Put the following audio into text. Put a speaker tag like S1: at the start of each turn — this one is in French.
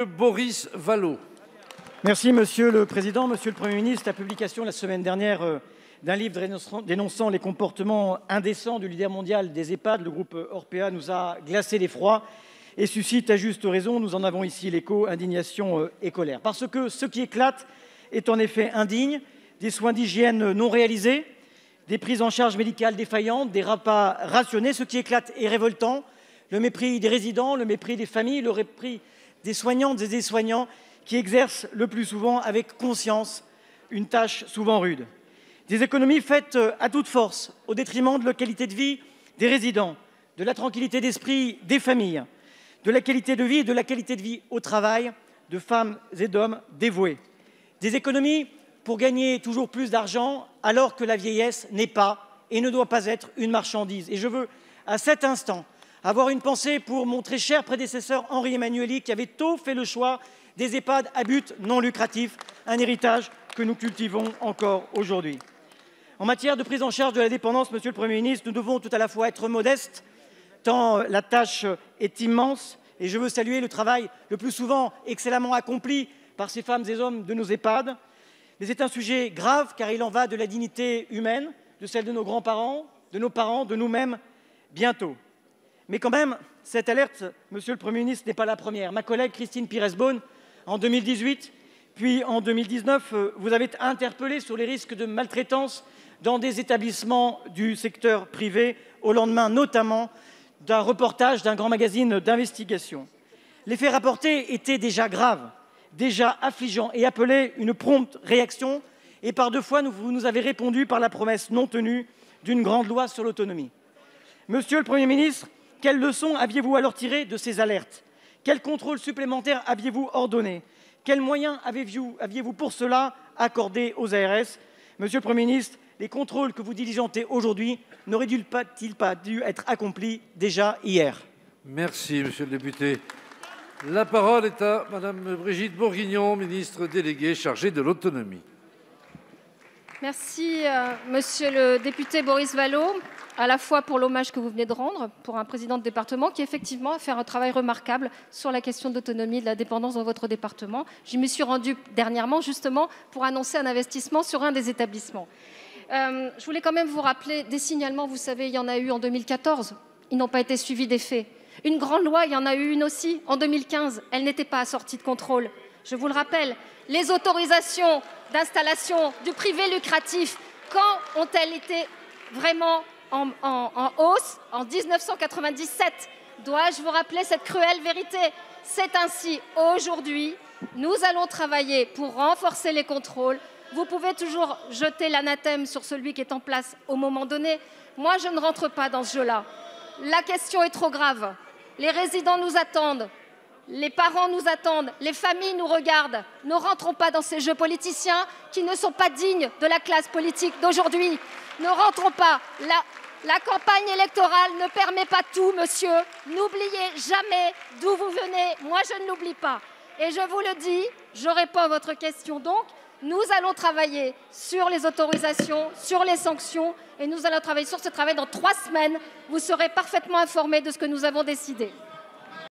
S1: Boris Vallaud.
S2: Merci Monsieur le Président. Monsieur le Premier ministre, la publication la semaine dernière d'un livre dénonçant les comportements indécents du leader mondial des EHPAD, le groupe Orpea, nous a glacé l'effroi et suscite à juste raison, nous en avons ici l'écho, indignation et colère. Parce que ce qui éclate est en effet indigne, des soins d'hygiène non réalisés, des prises en charge médicales défaillantes, des repas rationnés. Ce qui éclate est révoltant, le mépris des résidents, le mépris des familles, le mépris des soignantes et des soignants qui exercent le plus souvent avec conscience une tâche souvent rude. Des économies faites à toute force, au détriment de la qualité de vie des résidents, de la tranquillité d'esprit des familles, de la qualité de vie et de la qualité de vie au travail de femmes et d'hommes dévoués. Des économies pour gagner toujours plus d'argent alors que la vieillesse n'est pas et ne doit pas être une marchandise. Et je veux à cet instant avoir une pensée pour mon très cher prédécesseur Henri Emmanuelli qui avait tôt fait le choix des EHPAD à but non lucratif, un héritage que nous cultivons encore aujourd'hui. En matière de prise en charge de la dépendance, Monsieur le Premier ministre, nous devons tout à la fois être modestes, tant la tâche est immense, et je veux saluer le travail le plus souvent excellemment accompli par ces femmes et hommes de nos EHPAD. Mais c'est un sujet grave, car il en va de la dignité humaine, de celle de nos grands-parents, de nos parents, de nous-mêmes, bientôt. Mais quand même, cette alerte, Monsieur le Premier ministre, n'est pas la première. Ma collègue Christine Pires-Beaune, en 2018, puis en 2019, vous avez interpellé sur les risques de maltraitance dans des établissements du secteur privé, au lendemain notamment d'un reportage d'un grand magazine d'investigation. Les faits rapportés étaient déjà graves, déjà affligeants et appelaient une prompte réaction. Et par deux fois, vous nous avez répondu par la promesse non tenue d'une grande loi sur l'autonomie. Monsieur le Premier ministre, quelles leçons aviez-vous alors tirées de ces alertes? Quels contrôles supplémentaires aviez-vous ordonnés? Quels moyens aviez-vous pour cela accordés aux ARS? Monsieur le Premier ministre, les contrôles que vous diligentez aujourd'hui n'auraient-ils pas dû être accomplis déjà hier?
S1: Merci, monsieur le député. La parole est à madame Brigitte Bourguignon, ministre déléguée chargée de l'autonomie.
S3: Merci, monsieur le député Boris Vallaud, à la fois pour l'hommage que vous venez de rendre pour un président de département qui, effectivement, a fait un travail remarquable sur la question de l'autonomie et de la dépendance dans votre département. Je m'y suis rendue dernièrement, justement, pour annoncer un investissement sur un des établissements. Je voulais quand même vous rappeler des signalements. Vous savez, il y en a eu en 2014. Ils n'ont pas été suivis des faits. Une grande loi, il y en a eu une aussi en 2015. Elle n'était pas assortie de contrôle. Je vous le rappelle, les autorisations d'installation du privé lucratif, quand ont-elles été vraiment en hausse? En 1997. Dois-je vous rappeler cette cruelle vérité? C'est ainsi, aujourd'hui, nous allons travailler pour renforcer les contrôles. Vous pouvez toujours jeter l'anathème sur celui qui est en place au moment donné. Moi, je ne rentre pas dans ce jeu-là. La question est trop grave. Les résidents nous attendent. Les parents nous attendent, les familles nous regardent. Ne rentrons pas dans ces jeux politiciens qui ne sont pas dignes de la classe politique d'aujourd'hui. Ne rentrons pas. La campagne électorale ne permet pas tout, monsieur. N'oubliez jamais d'où vous venez. Moi, je ne l'oublie pas. Et je vous le dis, je réponds à votre question donc. Nous allons travailler sur les autorisations, sur les sanctions, et nous allons travailler sur ce travail dans 3 semaines. Vous serez parfaitement informés de ce que nous avons décidé.